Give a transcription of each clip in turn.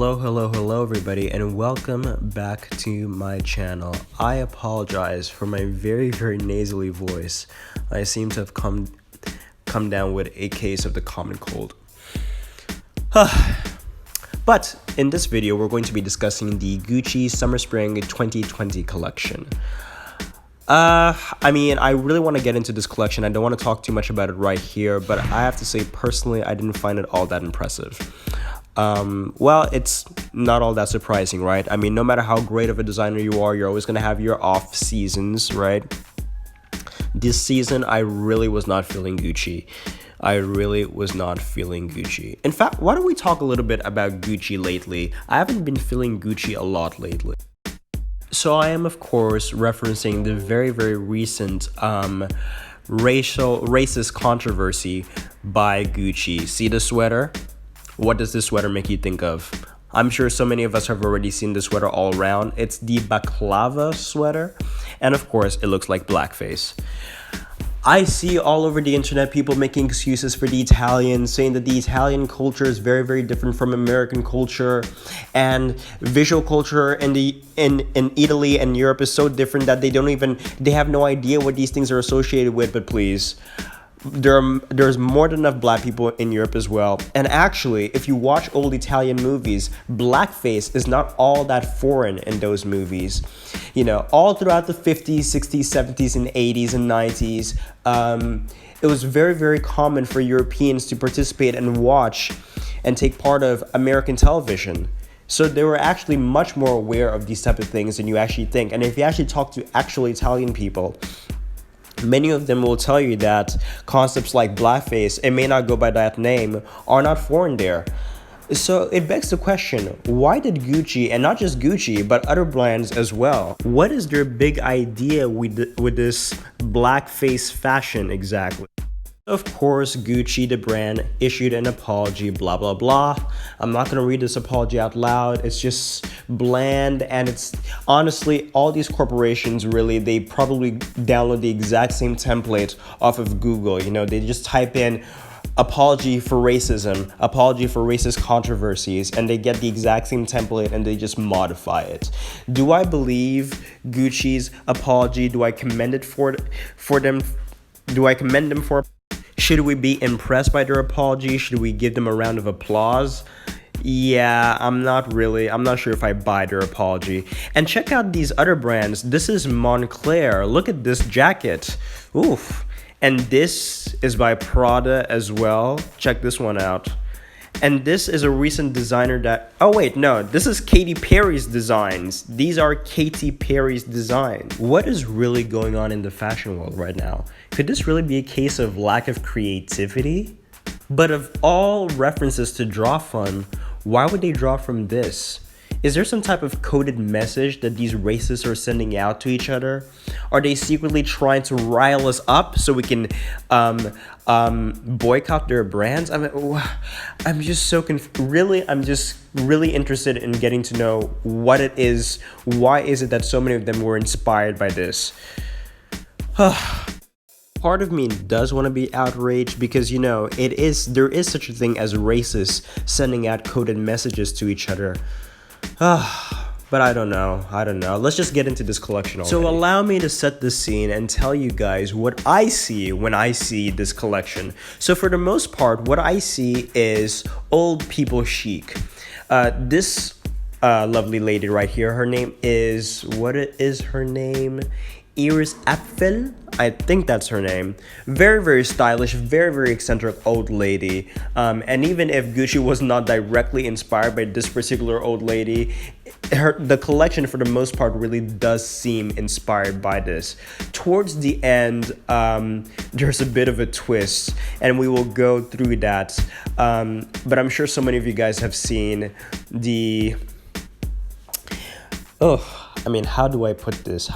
Hello, everybody, and welcome back to my channel. I apologize for my very nasally voice. I seem to have come down with a case of the common cold. But in this video, we're going to be discussing the Gucci Summer Spring 2020 collection. I really want to get into this collection. I don't want to talk too much about it right here, but I have to say, personally, I didn't find it all that impressive. Well, it's not all that surprising, right? I mean, no matter how great of a designer you are, you're always going to have your off seasons, right? This season, I really was not feeling Gucci. In fact, why don't we talk a little bit about Gucci lately? I haven't been feeling Gucci a lot lately. So I am, of course, referencing the very recent racist controversy by Gucci. See the sweater? What does this sweater make you think of? I'm sure so many of us have already seen this sweater all around. It's the baklava sweater, and of course, it looks like blackface. I see all over the internet people making excuses for the Italians, saying that the Italian culture is very different from American culture, and visual culture in Italy and Europe is so different that they have no idea what these things are associated with. But please, there's more than enough black people in Europe as well. And actually, if you watch old Italian movies, blackface is not all that foreign in those movies. You know, all throughout the 50s, 60s, 70s, and 80s and 90s, it was very common for Europeans to participate and watch and take part of American television. So they were actually much more aware of these type of things than you actually think. And if you actually talk to actual Italian people, many of them will tell you that concepts like blackface, it may not go by that name, are not foreign there. So it begs the question, why did Gucci, and not just Gucci, but other brands as well, what is their big idea with this blackface fashion exactly? Of course, Gucci, the brand, issued an apology, blah blah. I'm not going to read this apology out loud. It's just bland, and it's honestly, all these corporations really, they probably download the exact same template off of Google. You know, they just type in apology for racism, apology for racist controversies, and they get the exact same template and they just modify it. Do I believe Gucci's apology? Do I commend it for them? Do I commend them for? Should we be impressed by their apology? Should we give them a round of applause? Yeah, I'm not sure if I buy their apology. And check out these other brands. This is Moncler. Look at this jacket. Oof. And this is by Prada as well. Check this one out. And this is a recent designer this is Katy Perry's designs. These are Katy Perry's designs. What is really going on in the fashion world right now? Could this really be a case of lack of creativity? But of all references to draw from, why would they draw from this? Is there some type of coded message that these racists are sending out to each other? Are they secretly trying to rile us up so we can boycott their brands? I'm just so I'm just really interested in getting to know what it is. Why is it that so many of them were inspired by this? Part of me does want to be outraged because, you know, there is such a thing as racists sending out coded messages to each other. But I don't know. Let's just get into this collection already. So allow me to set the scene and tell you guys what I see when I see this collection. So for the most part, what I see is old people chic. This lovely lady right here, her name is, Iris Apfel, I think that's her name. Very stylish, very eccentric old lady. And even if Gucci was not directly inspired by this particular old lady, the collection for the most part really does seem inspired by this. Towards the end, there's a bit of a twist, and we will go through that. But I'm sure so many of you guys have seen the... how do I put this?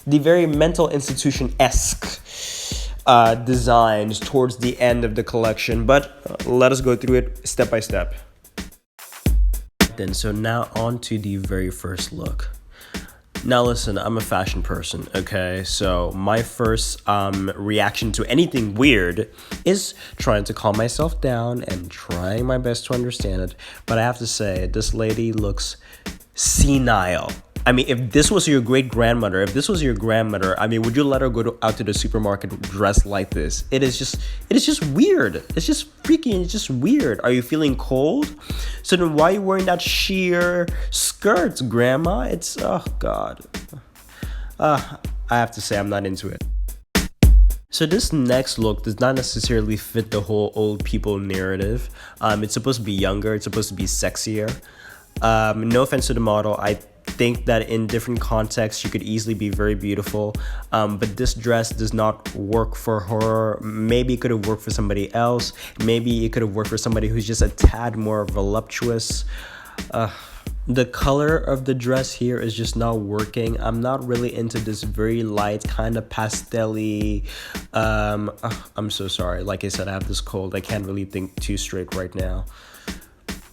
The very mental institution-esque designs towards the end of the collection, but let us go through it step by step. So now on to the very first look. Now listen, I'm a fashion person, okay? So my first reaction to anything weird is trying to calm myself down and trying my best to understand it. But I have to say, this lady looks senile. I mean, if this was your great grandmother, if this was your grandmother, I mean, would you let her out to the supermarket dressed like this? It is just weird. It's just freaking, it's just weird. Are you feeling cold? So then why are you wearing that sheer skirts, grandma? It's, oh God. I have to say, I'm not into it. So this next look does not necessarily fit the whole old people narrative. It's supposed to be younger. It's supposed to be sexier. No offense to the model. I think that in different contexts she could easily be very beautiful, but this dress does not work for her. Maybe it could have worked for somebody else. Maybe it could have worked for somebody who's just a tad more voluptuous. The color of the dress here is just not working. I'm not really into this very light kind of pastel-y. I'm so sorry. Like I said, I have this cold. I can't really think too straight right now.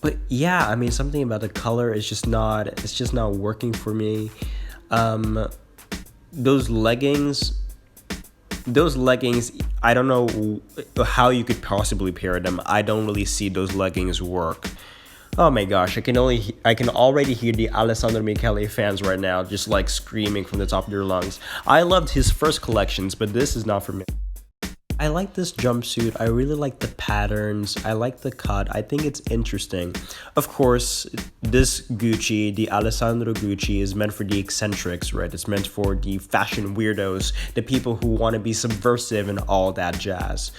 But yeah, I mean, something about the color is just not, it's just not working for me. Those leggings, I don't know how you could possibly pair them. I don't really see those leggings work. Oh my gosh, I can already hear the Alessandro Michele fans right now just like screaming from the top of their lungs. I loved his first collections, but this is not for me. I like this jumpsuit. I really like the patterns. I like the cut. I think it's interesting. Of course, this Gucci, the Alessandro Gucci, is meant for the eccentrics, right? It's meant for the fashion weirdos, the people who want to be subversive and all that jazz.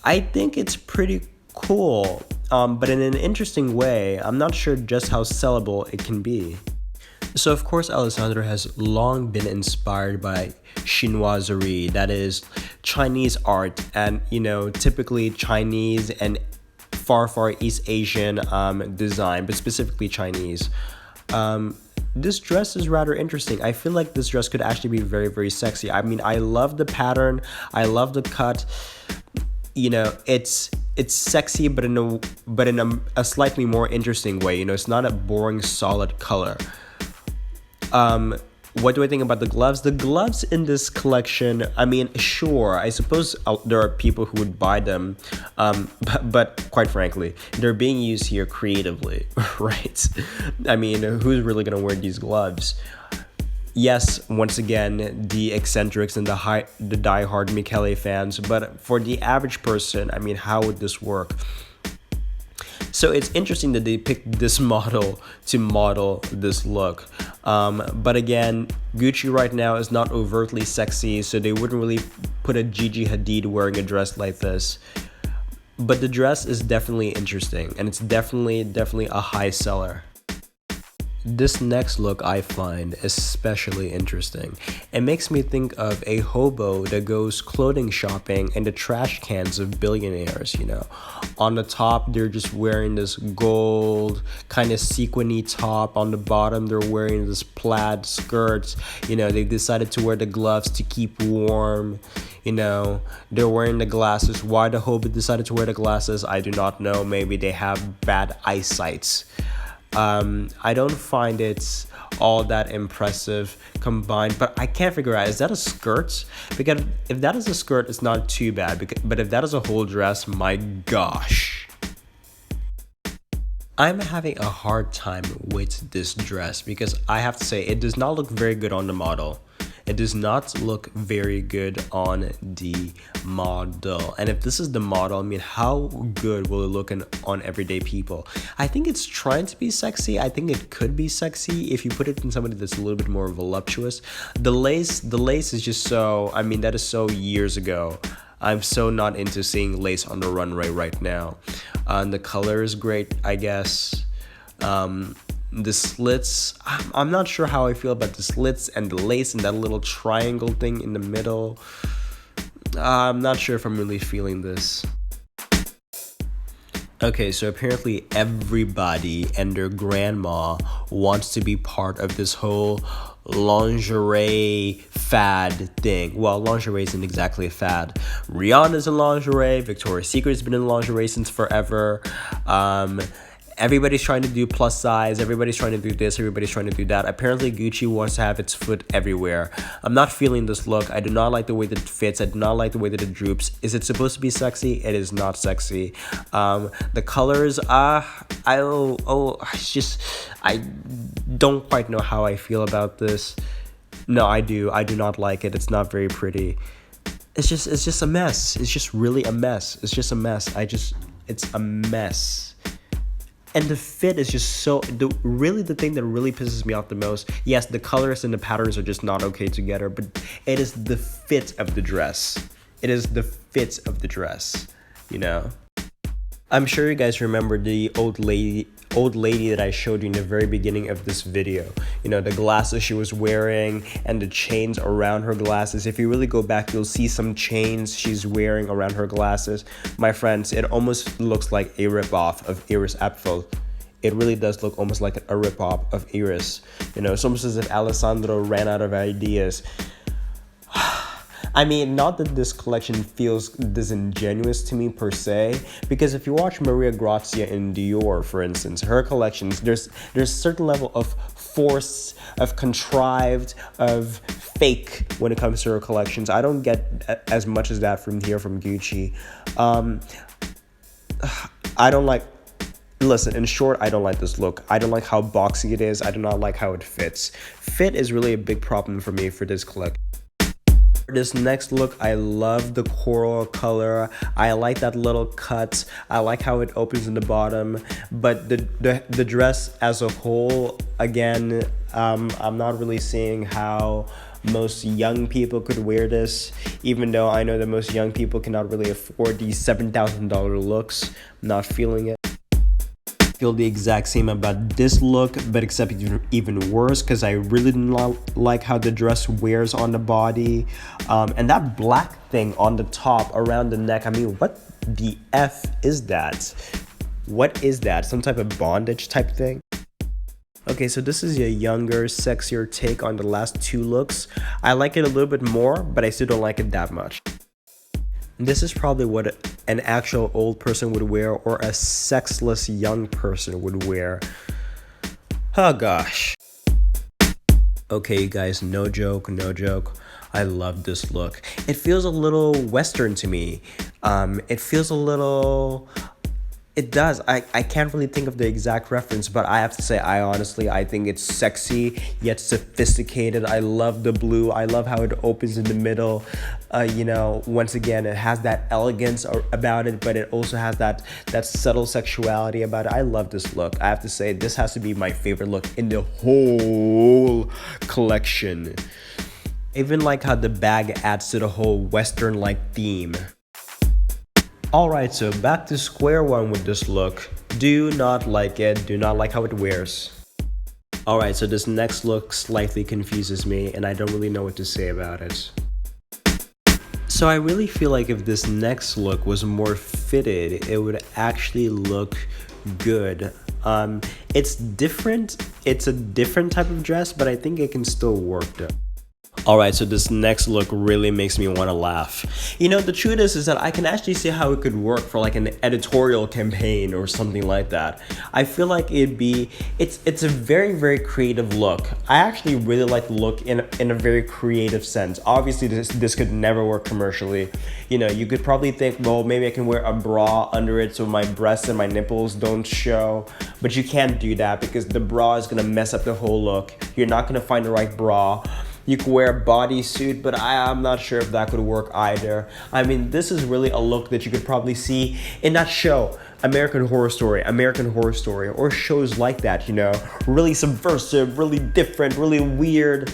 I think it's pretty cool, but in an interesting way. I'm not sure just how sellable it can be. So of course, Alessandro has long been inspired by chinoiserie, that is Chinese art, and typically Chinese and far East Asian design, but specifically Chinese. This dress is rather interesting. I feel like this dress could actually be very sexy. I mean, I love the pattern. I love the cut. It's sexy, but in a slightly more interesting way. It's not a boring solid color. What do I think about the gloves? The gloves in this collection, I mean, sure, I suppose there are people who would buy them, but quite frankly, they're being used here creatively, right? I mean, who's really gonna wear these gloves? Yes, once again, the eccentrics and the diehard Michele fans, but for the average person, I mean, how would this work? So it's interesting that they picked this model to model this look. But again, Gucci right now is not overtly sexy, so they wouldn't really put a Gigi Hadid wearing a dress like this. But the dress is definitely interesting, and it's definitely a high seller. This next look I find especially interesting. It makes me think of a hobo that goes clothing shopping in the trash cans of billionaires, On the top, they're just wearing this gold kind of sequiny top. On the bottom, they're wearing this plaid skirt. They decided to wear the gloves to keep warm. They're wearing the glasses. Why the hobo decided to wear the glasses, I do not know. Maybe they have bad eyesight. I don't find it all that impressive combined, but I can't figure out, is that a skirt? Because if that is a skirt, it's not too bad, but if that is a whole dress, my gosh. I'm having a hard time with this dress because I have to say it does not look very good on the model. It does not look very good on the model. And if this is the model, I mean, how good will it look on everyday people? I think it's trying to be sexy. I think it could be sexy if you put it in somebody that's a little bit more voluptuous. The lace is just so, I mean, that is so years ago. I'm so not into seeing lace on the runway right now. The color is great, I guess. The slits, I'm not sure how I feel about the slits and the lace and that little triangle thing in the middle. I'm not sure if I'm really feeling this. Okay, so apparently everybody and their grandma wants to be part of this whole lingerie fad thing. Well, lingerie isn't exactly a fad. Rihanna's in lingerie. Victoria's Secret's been in lingerie since forever. Everybody's trying to do plus size, everybody's trying to do this, everybody's trying to do that. Apparently Gucci wants to have its foot everywhere. I'm not feeling this look. I do not like the way that it fits. I do not like the way that it droops. Is it supposed to be sexy? It is not sexy. The colors, it's just, I don't quite know how I feel about this. No, I do not like it. It's not very pretty. It's just a mess. It's just really a mess. It's just a mess. It's a mess. And the fit is just the thing that really pisses me off the most. Yes, the colors and the patterns are just not okay together, but it is the fit of the dress. It is the fit of the dress, you know? I'm sure you guys remember the old lady that I showed you in the very beginning of this video. You know, the glasses she was wearing and the chains around her glasses. If you really go back, you'll see some chains she's wearing around her glasses. My friends, it almost looks like a ripoff of Iris Apfel. It really does look almost like a ripoff of Iris. You know, it's almost as if Alessandro ran out of ideas. I mean, not that this collection feels disingenuous to me per se, because if you watch Maria Grazia in Dior, for instance, her collections, there's a certain level of force, of contrived, of fake when it comes to her collections. I don't get as much as that from Gucci. Listen, in short, I don't like this look. I don't like how boxy it is. I do not like how it fits. Fit is really a big problem for me for this collection. This next look, I love the coral color. I like that little cut. I like how it opens in the bottom, but the dress as a whole, again, I'm not really seeing how most young people could wear this, even though I know that most young people cannot really afford these $7,000 looks. I'm not feeling it. Feel the exact same about this look, but except even worse, because I really do not like how the dress wears on the body, and that black thing on the top around the neck. I mean, what the F is that? What is that? Some type of bondage type thing? Okay, so this is a younger, sexier take on the last two looks. I like it a little bit more, but I still don't like it that much. This is probably what an actual old person would wear, or a sexless young person would wear. Oh gosh. Okay, you guys, no joke. I love this look. It feels a little Western to me. It feels a little... It does. I can't really think of the exact reference, but I have to say, I think it's sexy yet sophisticated. I love the blue. I love how it opens in the middle. You know, once again, it has that elegance about it, but it also has that subtle sexuality about it. I love this look. I have to say, this has to be my favorite look in the whole collection. I even like how the bag adds to the whole Western-like theme. Alright, so back to square one with this look. Do not like it. Do not like how it wears. Alright, so this next look slightly confuses me, and I don't really know what to say about it. So I really feel like if this next look was more fitted, it would actually look good. It's different. It's a different type of dress, but I think it can still work though. Alright, so this next look really makes me want to laugh. You know, the truth is that I can actually see how it could work for like an editorial campaign or something like that. I feel like it's a very, very creative look. I actually really like the look in a very creative sense. Obviously, this could never work commercially. You know, you could probably think, well, maybe I can wear a bra under it so my breasts and my nipples don't show. But you can't do that because the bra is going to mess up the whole look. You're not going to find the right bra. You could wear a bodysuit, but I'm not sure if that could work either. I mean, this is really a look that you could probably see in that show, American Horror Story, or shows like that, you know, really subversive, really different, really weird.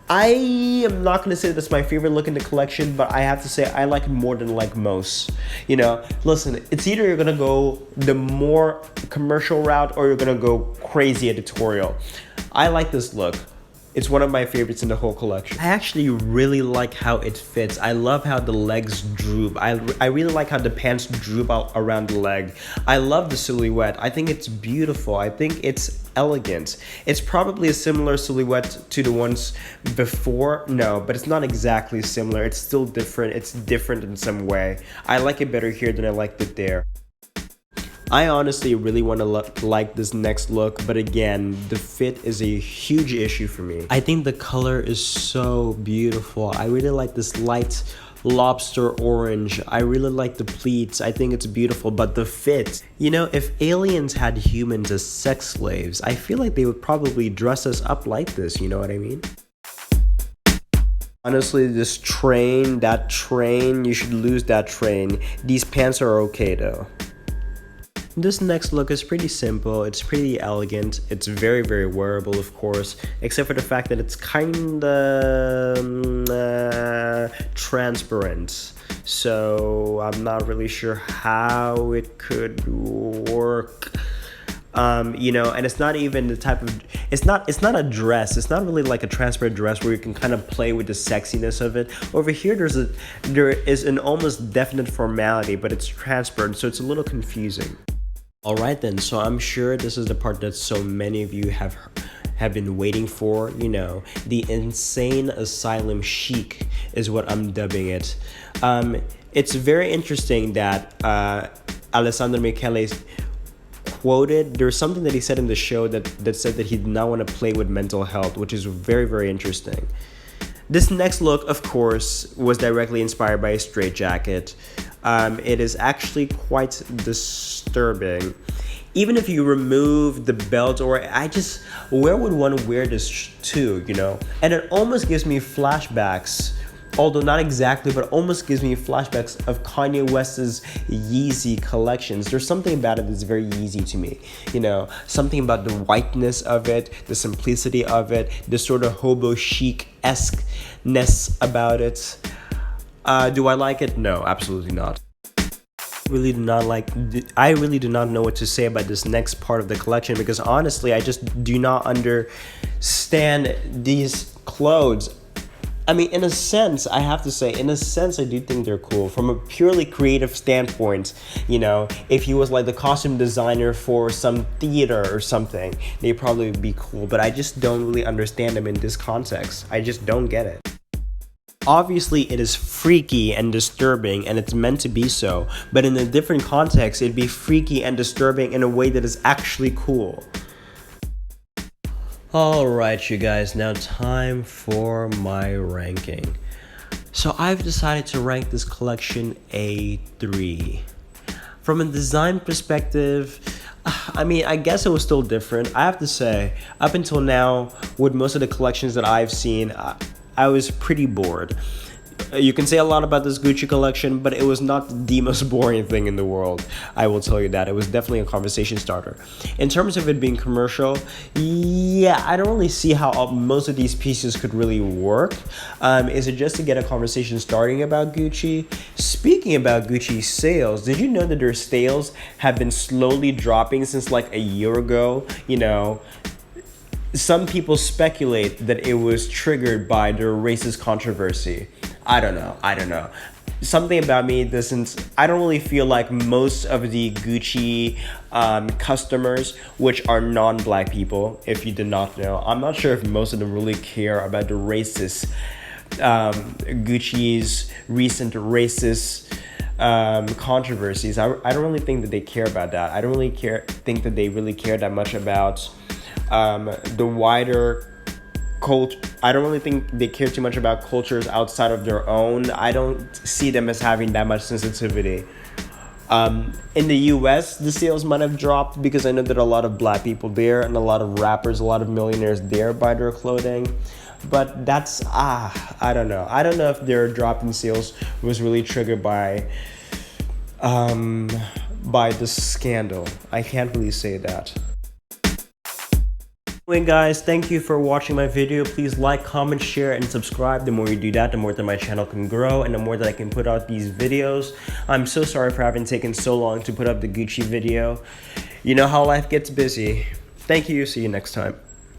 I am not going to say that's my favorite look in the collection, but I have to say I like it more than like most. You know, listen, it's either you're going to go the more commercial route or you're going to go crazy editorial. I like this look. It's one of my favorites in the whole collection. I actually really like how it fits. I love how the legs droop. I really like how the pants droop out around the leg. I love the silhouette. I think it's beautiful. I think it's elegant. It's probably a similar silhouette to the ones before. No, but it's not exactly similar. It's still different. It's different in some way. I like it better here than I liked it there. I honestly really want to like this next look, but again, the fit is a huge issue for me. I think the color is so beautiful. I really like this light lobster orange. I really like the pleats. I think it's beautiful, but the fit, you know, if aliens had humans as sex slaves, I feel like they would probably dress us up like this, you know what I mean? Honestly, this train, that train, you should lose that train. These pants are okay though. This next look is pretty simple, it's pretty elegant, it's very very wearable of course, except for the fact that it's kinda transparent. So I'm not really sure how it could work. You know, and it's not even the type of, it's not a dress, it's not really like a transparent dress where you can kind of play with the sexiness of it. Over here there is an almost definite formality, but it's transparent, so it's a little confusing. Alright then, so I'm sure this is the part that so many of you have been waiting for, you know, the insane asylum chic is what I'm dubbing it. It's very interesting that Alessandro Michele quoted, there's something that he said in the show that said that he did not want to play with mental health, which is very, very interesting. This next look, of course, was directly inspired by a straitjacket. It is actually quite disturbing. Even if you remove the belt, or where would one wear this to, you know? And it almost gives me flashbacks, although not exactly, but almost gives me flashbacks of Kanye West's Yeezy collections. There's something about it that's very Yeezy to me, you know? Something about the whiteness of it, the simplicity of it, the sort of hobo chic-esque-ness about it. Do I like it? No, absolutely not. I really do not know what to say about this next part of the collection, because honestly, I just do not understand these clothes. I mean, in a sense, I have to say, in a sense, I do think they're cool. From a purely creative standpoint, you know, if he was like the costume designer for some theater or something, they'd probably be cool. But I just don't really understand them in this context. I just don't get it. Obviously, it is freaky and disturbing, and it's meant to be so. But in a different context, it'd be freaky and disturbing in a way that is actually cool. Alright you guys, now time for my ranking. So I've decided to rank this collection a 3. From a design perspective, I mean, I guess it was still different. I have to say, up until now, with most of the collections that I've seen, I was pretty bored. You can say a lot about this Gucci collection, but it was not the most boring thing in the world. I will tell you that. It was definitely a conversation starter. In terms of it being commercial, yeah, I don't really see how most of these pieces could really work. Is it just to get a conversation starting about Gucci? Speaking about Gucci sales, did you know that their sales have been slowly dropping since like a year ago? You know, some people speculate that it was triggered by the racist controversy. I don't know. Something about me doesn't, I don't really feel like most of the Gucci customers, which are non-black people, if you did not know, I'm not sure if most of them really care about the racist, Gucci's recent racist controversies. I don't really think that they care about that. I don't really think that they really care that much about the wider I don't really think they care too much about cultures outside of their own. I don't see them as having that much sensitivity. In the US, the sales might have dropped because I know that a lot of black people there and a lot of rappers, a lot of millionaires there buy their clothing. But that's, I don't know. I don't know if their drop in sales was really triggered by the scandal. I can't really say that. Anyway guys, thank you for watching my video. Please like, comment, share, and subscribe. The more you do that, the more that my channel can grow and the more that I can put out these videos. I'm so sorry for having taken so long to put up the Gucci video. You know how life gets busy. Thank you. See you next time.